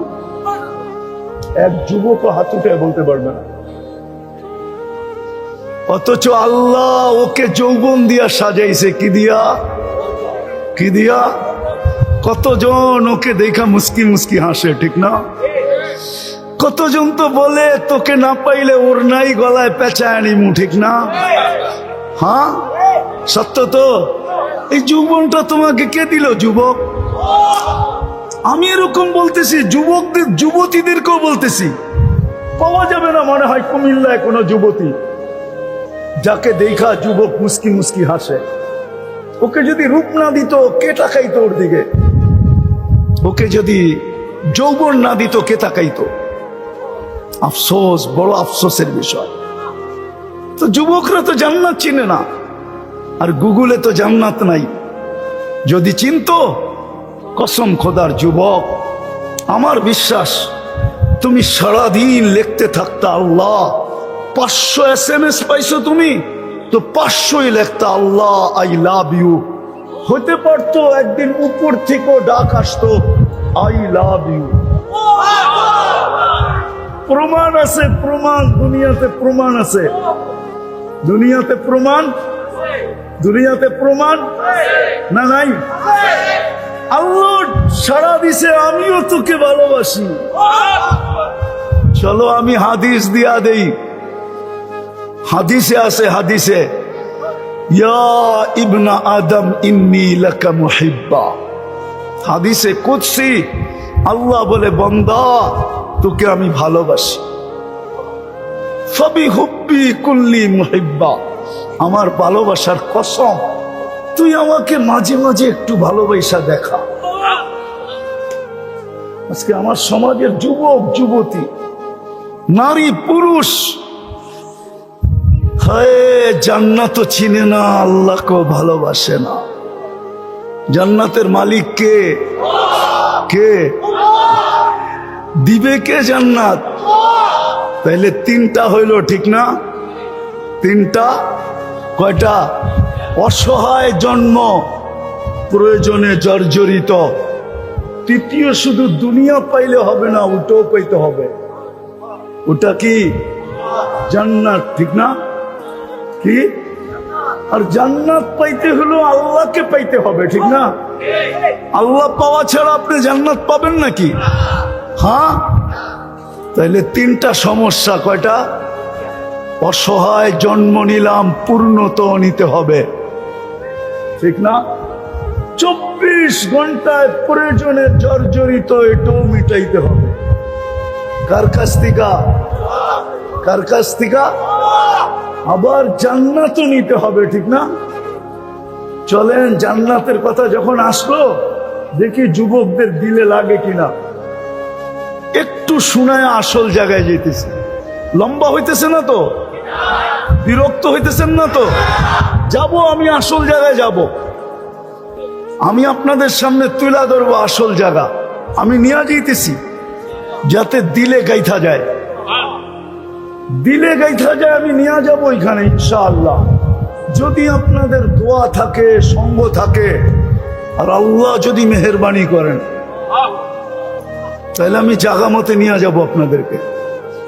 এক যুবক হাত উঠে বলতে পারবে না, অথচ আল্লাহ ওকে যৌবন দিয়া সাজাইছে। কি দিয়া? কি দিয়া? কতজন ওকে দেখা মুস্কি মুস্কি হাসে, ঠিক না? কতজন তো বলে তোকে না পাইলে ওর নাই গলায় পেঁচায় নিমু, ঠিক না? হ্যাঁ, সত্য তো। এই যৌবনটা তোমাকে কে দিল যুবক? আমি এরকম বলতেছি, যুবকদের যুবতীদেরকেও বলতেছি, পাওয়া যাবে না মনে হয় কুমিল্লায় কোনো যুবতী যাকে দেখা যুবক মুস্কি মুস্কি হাসে। ওকে যদি রূপ না দিত কে তাকাইতো ওর দিকে? ওকে যদি যৌবন না দিত কে তাকাইতো? আফসোস, বড় আফসোসের বিষয়। তো যুবকরা তো জান্নাত চিনে না, আর গুগলে তো জান্নাত নাই। যদি চিনতো, কসম খোদার যুবক, আমার বিশ্বাস তুমি সারাদিন লিখতে থাকতা আল্লাহ। 500 SMS পাইছো তুমি, তো 500ই লেখতা আল্লাহ আই লাভ ইউ। হতে পারতো একদিন উপর থেকে ডাক আসতো আই লাভ ইউ। প্রমাণ আছে, প্রমাণ দুনিয়াতে, প্রমাণ আছে দুনিয়াতে, প্রমাণ দুনিয়াতে, প্রমাণ না নাই? আল্লাহ সারা দিছে আমিও তোকে ভালোবাসি। চলো আমি হাদিস দিয়া দেই। হাদিসে আছে, হাদিসে ইয়া ইবনা আদম ইন্নী লাকা মুহিব্বা। হাদিসে কুদসি আল্লাহ বলে, বান্দা তোকে আমি ভালোবাসি। ফাবি হুব্বি কুল্লি মুহিব্বা, আমার ভালোবাসার কসম তুই আমাকে মাঝে মাঝে একটু ভালোবাসা দেখা। আজকে আমার সমাজের যুবক যুবতী, নারী পুরুষ, হায় জান্নাত চিনে না, আল্লাহকে ভালোবাসে না। জান্নাতের মালিক কে? কে দিবে? কে জান্নাত? তাইলে 3টা হইল, ঠিক না? 3টা। কয়টা? অসহায় জন্ম, প্রয়োজনে জর্জরিত, তৃতীয় শুধু দুনিয়া পাইলে হবে না, ওটাও পাইতে হবে। ওটা কি? জান্নাত, ঠিক না? কি? আর জান্নাত পাইতে হলো আল্লাহকে পাইতে হবে, ঠিক না? আল্লাহ পাওয়া ছাড়া আপনি জান্নাত পাবেন নাকি? হ্যাঁ, তাইলে তিনটা সমস্যা। কয়টা? অসহায় জন্ম নিলাম, পূর্ণত নিতে হবে, ঠিক না? 24 ঘন্টায় প্রয়োজনে জর্জরিত, এটাও মিটাইতে হবে। কার কাছ থেকে? কার কাছ থেকে? আবার জান্নাতও নিতে হবে, ঠিক না? চলেন জান্নাতের কথা যখন আসলো, দেখি যুবকদের দিলে লাগে কিনা। একটু শুনায় আসল জায়গায় যেতেছে। লম্বা হইতেছে না তো? বিরক্ত হইতেছেন না তো? যাব, আমি আসল জায়গায় যাব। আমি আপনাদের সামনে তুলে ধরবো আসল জায়গা। আমি নিয়ে যাইতেছি যাতে দিলে গাইথা যায়, দিলে গাইথা যায়। আমি নিয়ে যাবো এখানে ইনশাআল্লাহ, যদি আপনাদের দোয়া থাকে, সঙ্গ থাকে, আর আল্লাহ যদি মেহেরবানি করেন, তাহলে আমি জাগা মতে নিয়ে যাব আপনাদেরকে।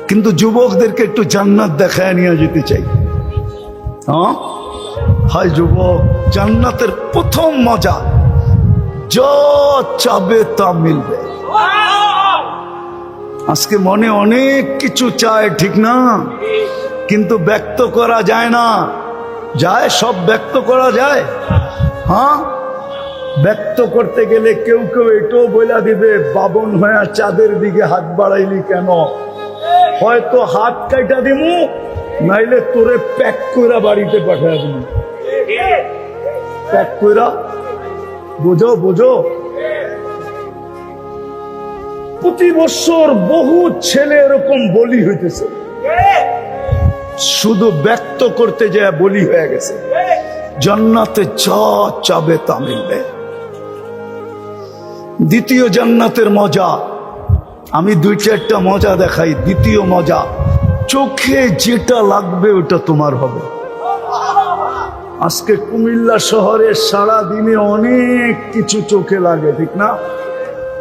কিন্তু যুবকদেরকে একটু জান্নাত দেখায় নিয়ে যেতে চাই। হ্যাঁ, হাই যুবক, জান্নাতের প্রথম মজা, যা চাবে তা মিলবে। আজকে মনে অনেক কিছু চায়, ঠিক না? কিন্তু ব্যক্ত করা যায় না। যায়? সব ব্যক্ত করা যায়? হ্যাঁ, ব্যক্ত করতে গেলে কেউ কেউ এটাও বলে দিবে, বাবন হয়ে চাঁদের দিকে হাত বাড়াইলি কেন? হয়তো হাত কাইটা দিমু, নাইলে তোরে প্যাক কইরা বাড়িতে পাঠায় দিমু। প্যাক কইরা, বোঝো বোঝো। প্রতি বছর বহু ছেলে এরকম বলি হইতেছে, শুধু ব্যক্ত করতে যায় বলি হয়ে গেছে। জান্নাতে যা চাবে তা মিলবে। দ্বিতীয় জান্নাতের মজা, আমি 2-4টা মজা দেখাই। দ্বিতীয় মজা, চোখে যেটা লাগবে ওটা তোমার হবে। আজকে কুমিল্লা শহরে সারা দিনে অনেক কিছু চোখে লাগে, ঠিক না?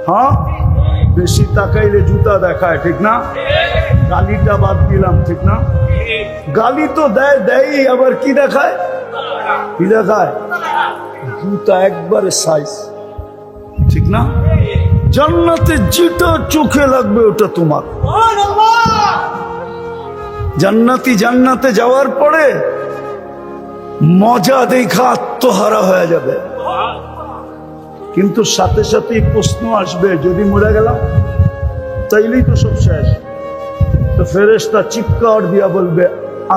হ্যাঁ, বেশি তাকাইলে জুতা দেখায়, ঠিক না? গালিটা বাদ দিলাম, ঠিক না? গালি তো দেয়, আবার কি দেখায়? কি দেখায়? জুতা একবারে সাইজ, ঠিক না? জান্নাতে যেটা চোখে লাগবে ওটা তোমার। জান্নাতে যাওয়ার পরে মজা দেখা আত্মহারা হয়ে যাবে, কিন্তু সাথে সাথেই প্রশ্ন আসবে, যদি মরে গেলাম তাইলেই তো সব শেষ। তো ফেরেশতা চিৎকার দিয়া বলবে,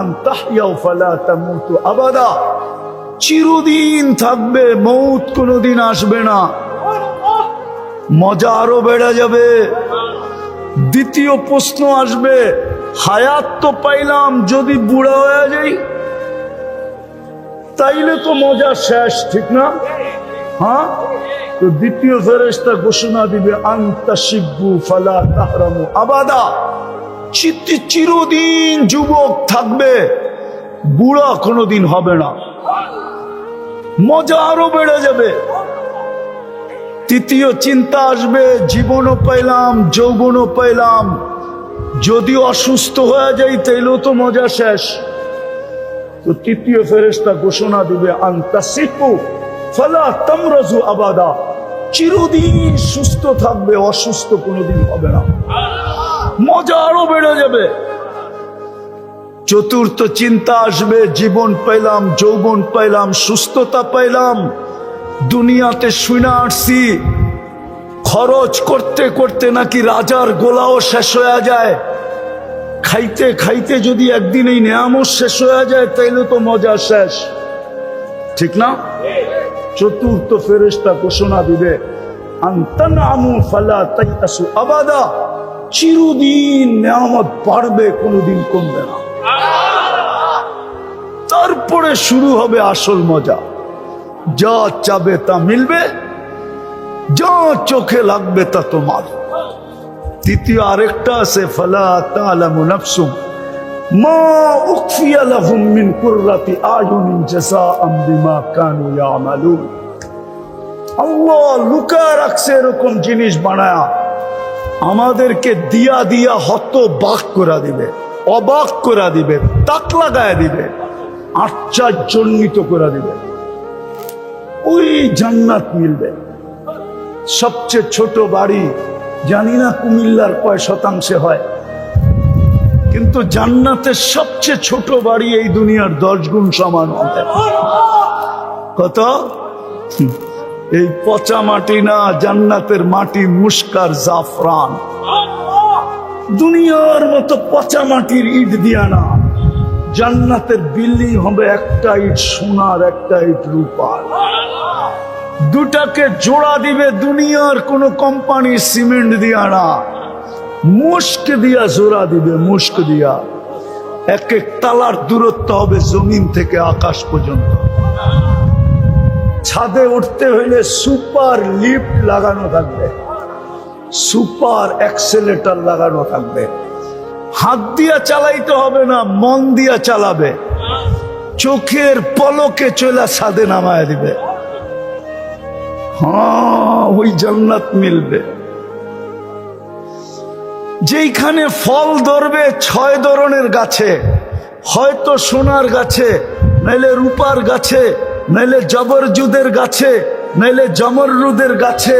আনতাহইয়াউ ফালা তামুতু আবাদা, চিরদিন থাকবে, মৌত কোনোদিন আসবে না। মজা আরো বেড়ে যাবে। দ্বিতীয় প্রশ্ন আসবে, হায়াত তো পাইলাম, যদি বুড়া হয়ে যাই তাইলে তো মজা শেষ, ঠিক না? হ্যাঁ, তো দ্বিতীয় ফেরেশতা ঘোষণা দিবে, আনতা শিব্বু ফালা তাহরামু আবাদা, চিরদিন যুবক থাকবে, বুড়া কোনোদিন হবে না। মজা আরো বেড়ে যাবে। তৃতীয় চিন্তা আসবে, জীবনও পাইলাম, যৌবনও পাইলাম, যদি অসুস্থ হয়ে যাই তাইলেও তো মজা শেষ। তো তৃতীয় ফেরেশতা ঘোষণা দিবে, আনতাসিফু ফালা তামরাজু আবাদা, চিরদিন সুস্থ থাকবে, অসুস্থ কোনোদিন হবে না। মজা আরো বেড়ে যাবে। চতুর্থ চিন্তা আসবে, জীবন পাইলাম, যৌবন পাইলাম, সুস্থতা পাইলাম, দুনিয়াতে শুনে আসছি খরচ করতে করতে নাকি রাজার গোলাও শেষ হয়ে যায়। খাইতে খাইতে যদি একদিন এই নিয়ামত শেষ হয়ে যায় তাইলে তো মজা শেষ, ঠিক না? চতুর্থ ফেরেশতা ঘোষণা দিবে, আনতানামু ফালা তাইতাসু আবাদা, চিরদিন নিয়ামত বাড়বে, কোনোদিন কমবে না। তারপরে শুরু হবে আসল মজা, যা চাবে তা মিলবে, যা চোখে লাগবে তা তোমার। তৃতীয় আরেকটা আছে, ফালা তা'লামু নাফসুম মা উখফিয়া লাহুম মিন কুররাতি আয়ুনিন জাযাআম বিমা কানু ইয়ামালুন। আল্লাহ লুকায় রাখছে এরকম জিনিস বানায়া, আমাদেরকে দিয়া দিয়া হতবাক করে দিবে, অবাক করে দিবে, তাক লাগায় দিবে, আশ্চর্যান্বিত করে দিবে। ওই জান্নাত মিলবে। সবচেয়ে ছোট বাড়ি জানি না কুমিল্লার কয় শতাংশে হয়, কিন্তু জান্নাতের সবচেয়ে ছোট বাড়ি এই দুনিয়ার 10 গুণ সমান হবে। কত? এই পচা মাটি না, জান্নাতের মাটি মুস্কার জাফরান। দুনিয়ার মতো পচা মাটির ইট দিয়া না, জান্নাতের বিল্ডিং হবে একটা ইট সোনার, একটা ইট রূপার। দুটাকে জোড়া দিবে দুনিয়ার কোন কোম্পানি সিমেন্ট দিয়া না, মুস্ক দিয়া জোড়া দিবে, মুস্ক দিয়া। এক এক তালার দূরত্ব হবে জমিন থেকে আকাশ পর্যন্ত। ছাদে উঠতে হইলে সুপার লিফট লাগানো থাকবে, সুপার অ্যাক্সেলেটর লাগানো থাকবে। হাত দিয়া চালাইতে হবে না, মন দিয়া চালাবে। চোখের পলকে চলে ছাদে নামায় দিবে। হ্যাঁ, ওই জান্নাত মিলবে যেইখানে ফল ধরবে 6 ধরনের গাছে, হয়তো সোনার গাছে, নাইলে রূপার গাছে, নাইলে জবরজুদের গাছে, নাইলে জমররুদের গাছে,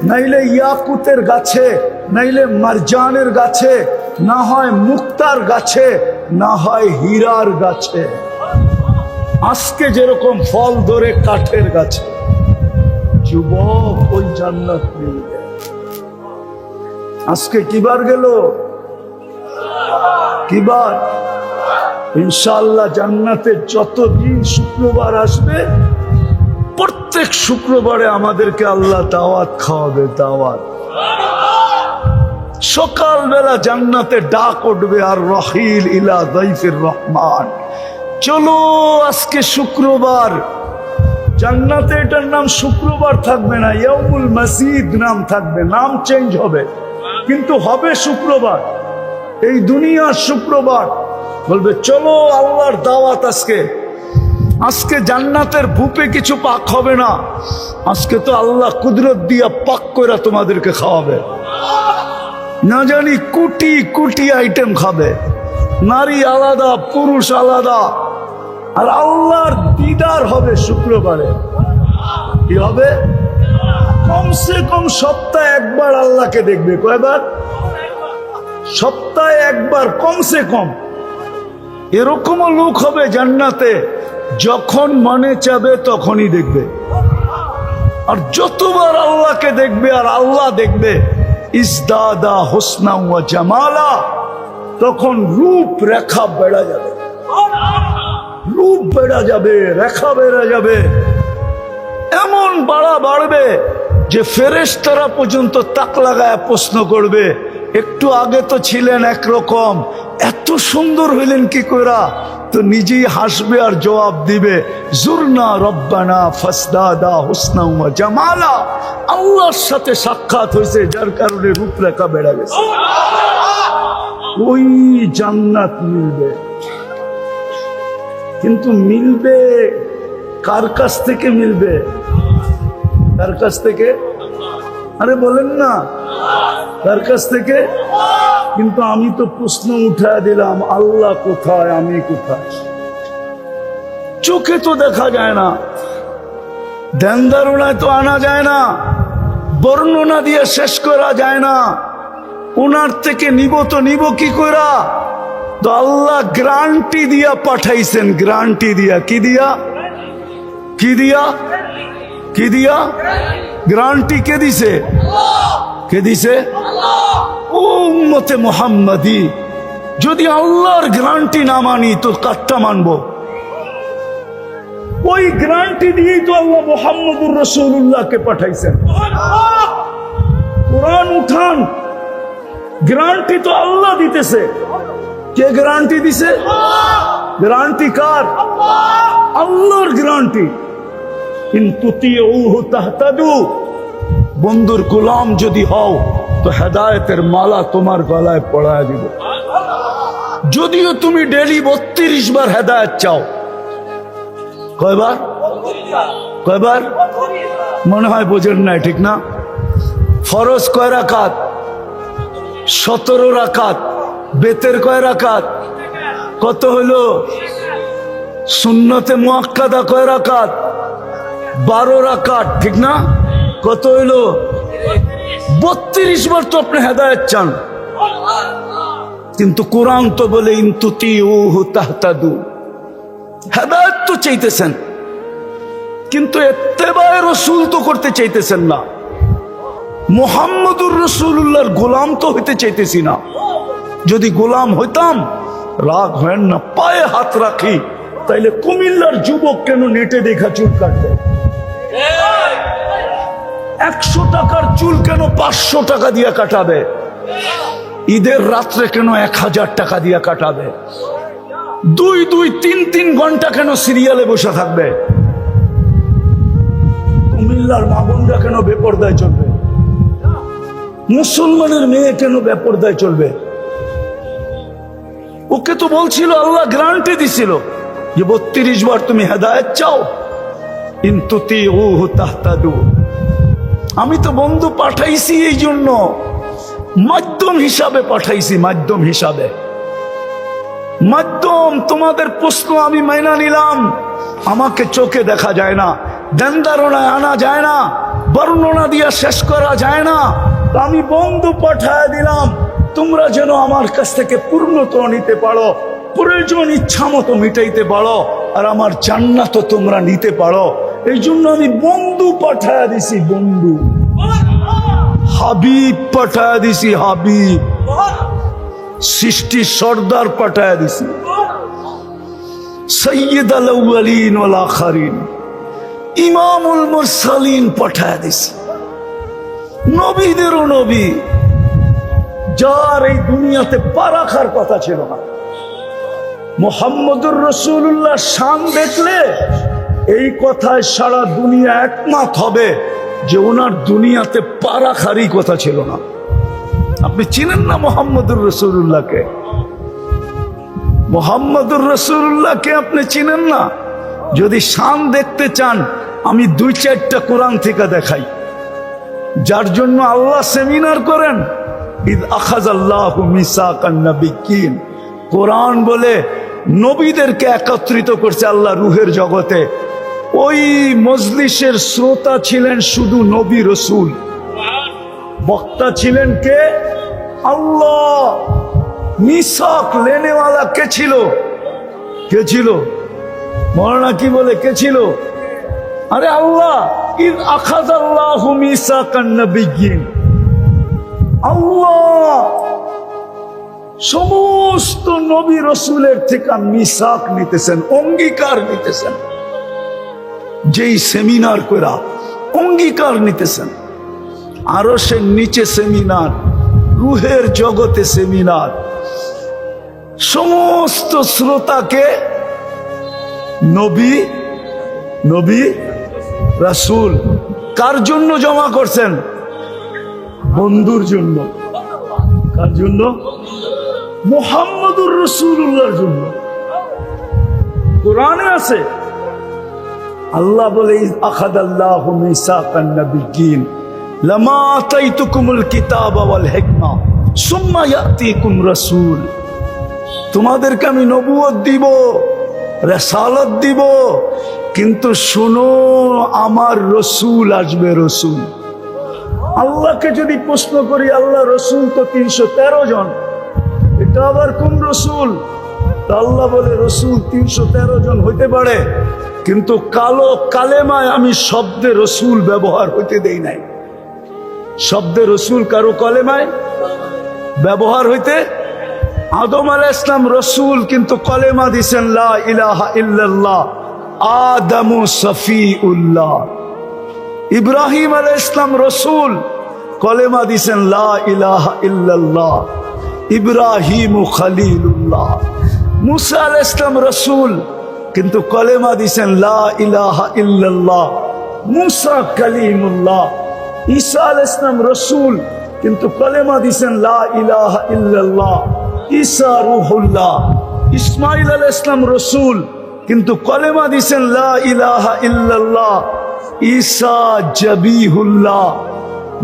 নাইলে ইয়াকুতের গাছে, নাইলে মারজানের গাছে, না হয় মুক্তার গাছে, না হয় হীরার গাছে। আজকে যেরকম ফল ধরে কাঠের গাছে, যুবক ওই জান্নাত মিলবে। আজকে কিবার গেল? কিবার? ইনশাআল্লাহ জান্নাতে যতদিন শুক্রবার আসবে, প্রত্যেক শুক্রবারে আমাদেরকে আল্লাহ দাওয়াত খাওয়াবে, দাওয়াত। সকালবেলা জান্নাতে ডাক উঠবে, আর রহিল ইলা দাইফির রহমান, চলো আজকে শুক্রবার। জান্নাতে এটার নাম শুক্রবার থাকবে না, ইয়াউমুল মাসিদ নাম থাকবে, নাম চেঞ্জ হবে, কিন্তু হবে শুক্রবার। এই দুনিয়ার শুক্রবার বলবে চলো আল্লাহর দাওয়াত আজকে। আজকে জান্নাতের ভূপে কিছু পাক হবে না, আজকে তো আল্লাহ কুদরত দিয়া পাক করে তোমাদেরকে খাওয়াবে। না জানি কোটি কোটি আইটেম খাবে, নারী আলাদা, পুরুষ আলাদা। আর আল্লাহর দিদার হবে শুক্রবারে। কি হবে? কমসে কম সপ্তাহে একবার আল্লাহকে দেখবে। কয়বার? সপ্তাহে একবার কমসে কম। এরকমও লোক হবে জান্নাতে, যখন মনে চাবে তখনই দেখবে। আর যতবার আল্লাহকে দেখবে আর আল্লাহ দেখবে, ইজদাদা হোসনা ওয়া জামালা, তখন রূপ রেখা বেড়া যাবে, রূপ বেড়া যাবে, রেখা বেড়া যাবে। এমন বাড়া বাড়বে যে ফেরেশতারা পর্যন্ত তাক লাগায় প্রশ্ন করবে, একটু আগে তো ছিলেন একরকম, এত সুন্দর হইলেন কি কইরা? তো নিজেই হাসবে আর জবাব দিবে, জুরনা রব্বানা ফাসদাদা হুসনা ওয়া জামালা। আল্লাহর সাথে সাক্ষাৎ হয়েছে, যার কারণে রূপরেখা বেড়ে গেছে। ওই জান্নাত মিলবে, কিন্তু মিলবে কার কাছ থেকে মিলবে? কার কাছ থেকে? আরে বলেন না, কার কাছ থেকে? কিন্তু আমি তো প্রশ্ন উঠায় দিলাম, আল্লাহ কোথায়, আমি কোথায়? চোখে তো দেখা যায় না, ধ্যান ধারণায় তো আনা যায় না, বর্ণনা দিয়ে শেষ করা যায় না। ওনার থেকে নিব তো নিব কি করা? তো আল্লাহ গ্যারান্টি দিয়া পাঠাইছেন, গ্যারান্টি দিয়া। কি দিয়া? কি দিয়া? কি দিয়া? গ্যারান্টি কে দিছে? কে দিছে? উম্মতে মুহাম্মাদি। যদি আল্লাহর গ্যারান্টি না মানি তো কারটা মানবো? ওই গ্যারান্টি দিয়েই তো আল্লাহ মুহাম্মদুর রাসূলুল্লাহকে পাঠাইছেন। কোরআন উঠান, গ্যারান্টি তো আল্লাহ দিতেছে। কে গ্যারান্টি দিছে? গ্যারান্টি কার? আল্লাহর গ্যারান্টি। কিন্তু তুতিউহু তাহতাদু, বন্ধুর গোলাম যদি হও তো হেদায়েতের মালা তোমার গলায় পড়ায় দিব। যদিও তুমি ডেলি 32 বার হেদায়েত চাও। কয়বার? কয়বার? মনে হয় বোঝেন নাই, ঠিক না? ফরজ কয় রাকাত? 17 রাকাত। বেতের কয় রাকাত? কত হলো? সুন্নতে মুআক্কাদা কয় রাকাত? 12 রাকাত, ঠিক না? কত হইলো? 32 বার তো আপনি হেদায়েত চান, কিন্তু কোরআন তো বলে ইনতুতিউহু তাহতাদু। হেদায়েত তো চাইতেছেন, কিন্তু ইত্তেবায়ে রাসূল তো করতে চাইতেছেন না। মুহাম্মদুর রাসূলুল্লাহর গোলাম তো হইতে চাইতেছি না। যদি গোলাম হইতাম, রাগ হয় না, পায়ে হাত রাখি, তাইলে কুমিল্লার যুবক কেন নেটে দেখা চুল কাটবে? 100 টাকার চুল কেন 500 টাকা দিয়ে কাটাবে? ঈদের রাত্রে কেন 1000 টাকা দিয়ে কাটাবে? 2-3 ঘন্টা কেন সিরিয়ালে বসে থাকবে? কুমিল্লার মা বোনরা কেন বেপরদায় চলবে? মুসলমানের মেয়ে কেন বেপরদায় চলবে? ওকে তো বলছিল, আল্লাহ গ্যারান্টি দিছিল যে 32 বার তুমি হেদায়েত চাও, ইনতুতিউহু তাহতাদু। আমি তো বন্ধু পাঠাইছি এই জন্য, মাধ্যম হিসাবে পাঠাইছি, মাধ্যম হিসাবে। মাধ্যম, তোমাদের প্রশ্ন আমি মাইনা নিলাম। আমাকে চোখে দেখা যায় না, ধ্যান ধারণায় আনা যায় না, বর্ণনা দিয়া শেষ করা যায় না। আমি বন্ধু পাঠায় দিলাম, তোমরা যেন আমার কাছ থেকে পূর্ণতা নিতে পারো, প্রয়োজন ইচ্ছা মতো মিটাইতে পারো, আর আমার জান্নাত তোমরা নিতে পারো। এই জন্য আমি বন্ধু পাঠায় দিছি, বন্ধু। হাবিব পাঠায় দিছি, হাবিব। সৃষ্টি সর্দার পাঠায় দিছি, সৈয়দ আল আউয়ালিন ওয়াল আখিরিন, ইমামুল মুরসালিন পাঠায় দিছি, নবীদেরও নবী, যার এই দুনিয়াতে পা রাখার কথা ছিল না। মুহাম্মদুর রাসূলুল্লাহ শান দেখলে এই কথায় সারা দুনিয়া একমত হবে যে ওনার দুনিয়াতে পা রাখারই কথা ছিল না। আপনি চিনেন না মুহাম্মদুর রাসূলুল্লাহকে? মুহাম্মদুর রাসূলুল্লাহকে আপনি চিনেন না? যদি শান দেখতে চান, আমি 2-4টা কোরআন থেকে দেখাই, যার জন্য আল্লাহ সেমিনার করেন। ইদ আখাযাল্লাহু মিসাকান নাবিয়্যিন, কোরআন বলে নবীদেরকে একত্রিত করছে আল্লাহ রূহের জগতে। ওই মজলিসের শ্রোতা ছিলেন শুধু নবী রাসূল, বক্তা ছিলেন কে? আল্লাহ। মিসাক লেনেওয়ালা কে ছিল? কে ছিল? মৌলানা কি বলে কে ছিল? আরে আল্লাহ। ইদ আখাযাল্লাহু মিসাকান নাবিয়্যিন, আল্লাহ সমস্ত নবী রাসূলের থেকে মিসাক নিতেছেন, অঙ্গীকার নিতেছেন। যেই সেমিনার করা অঙ্গীকার নিতেছেন, আরশের নিচে সেমিনার, রূহের জগতে সেমিনার, সমস্ত শ্রোতাকে নবী নবী রাসূল কার জন্য জমা করছেন? বন্ধুর জন্য। কার জন্য? মুহাম্মদুর রাসূলুল্লাহর জন্য। কোরআনে আছে, আল্লাহ বলে আখাযাল্লাহু মিসাকান নাবিয়্যিন লামা আতাইতুকুমুল কিতাবা ওয়াল হিকমা সুম্মা ইয়াতিকুম রাসূল। তোমাদেরকে আমি নবুয়ত দিব, রিসালাত দিব, কিন্তু শুনো আমার রসুল আসবে, রসুল। আল্লাহকে যদি প্রশ্ন করি, আল্লাহ রসুল তো 313 জন, এটা আবার কোন রসুল? আল্লাহ বলে রসুল 313 জন হইতে পারে, কিন্তু কালো কালেমায় আমি শব্দে রসুল ব্যবহার হইতে দেই নাই। শব্দে রসুল কারো কালেমায় ব্যবহার হইতে, আদম আলাইহিস সালাম রসুল, কিন্তু কলেমা দিছেন লা ইলাহা ইল্লাল্লাহ, আদমু সফিউল্লাহ। ইব্রাহিম আলাইহিস সালাম রসুল, কলেমা দিছেন লা ইলাহা ইল্লাল্লাহ, ইব্রাহিমু খলিলুল্লাহ। মুসা আলাইহিস সালাম রসুল, কিন্তু কলেমা দিছেন লা ইলাহা ইল্লাল্লাহ, মুসা কালিমুল্লাহ। ঈসা আলাইহিস সালাম রসুল, কিন্তু কলেমা দিছেন লা ইলাহা ইল্লাল্লাহ, ঈসা রূহুল্লাহ। ইসমাঈল আলাইহিস সালাম রসুল, কিন্তু কলেমা দিছেন লা ইলাহা ইল্লাল্লাহ, ঈসা জবিহুল্লাহ,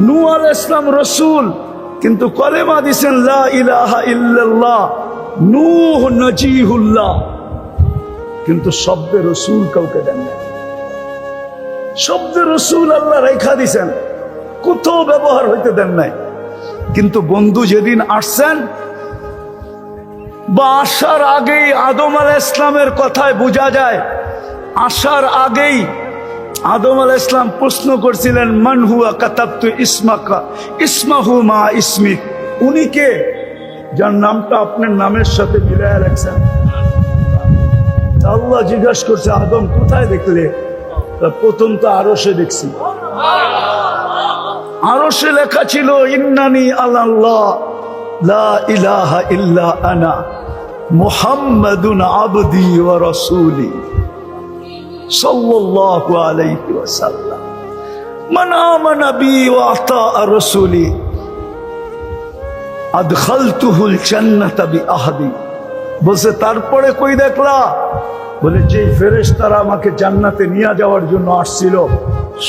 নূহ আলাইহিস সালাম রসুল, কিন্তু কলেমা দিছেন লা ইলাহা ইল্লাল্লাহ। নূহ নজিহুল্লাহ, কিন্তু শব্দে রসুল কাউকে দেন না। শব্দে রসুল আল্লাহ রেখা দিছেন, কোথাও ব্যবহার হইতে দেন নাই। কিন্তু বন্ধু যেদিন আসছেন বা আসার আগেই আদম আলাইহিস সালামের কথায় বোঝা যায়, আসার আগেই আদম আলাইহিস সালাম প্রশ্ন করছিলেন মান হুয়া কাতাবতু ইসমাকা ইসমাহু মা ইসমিক, উনি কে যার নামটা আপনার নামের সাথে মিলায়া রাখছেন। আল্লাহ জিজ্ঞাসা করছে আদম কোথায় দেখলে? প্রথম তো আরশে দেখছি, আরশে লেখা ছিল ইন্নানি আলাল্লাহ লা ইলাহা ইল্লা আনা মুহাম্মাদুন আবদি ওয়া রাসূলি সাল্লাল্লাহু আলাইহি ওয়াসাল্লাম মান আমানা বি ওয়া আতা রাসূলি আদখালতুহুল জান্নাতা বিআহদি। বলছে তারপরে কই দেখলা? বলে যে ফেরেশতারা আমাকে জান্নাতে নিয়ে যাওয়ার জন্য আসছিল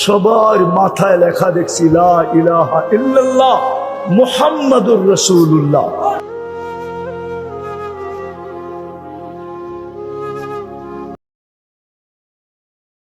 সবার মাথায় লেখা দেখছি লা ইলাহা ইল্লাল্লাহ মুহাম্মাদুর রাসূলুল্লাহ।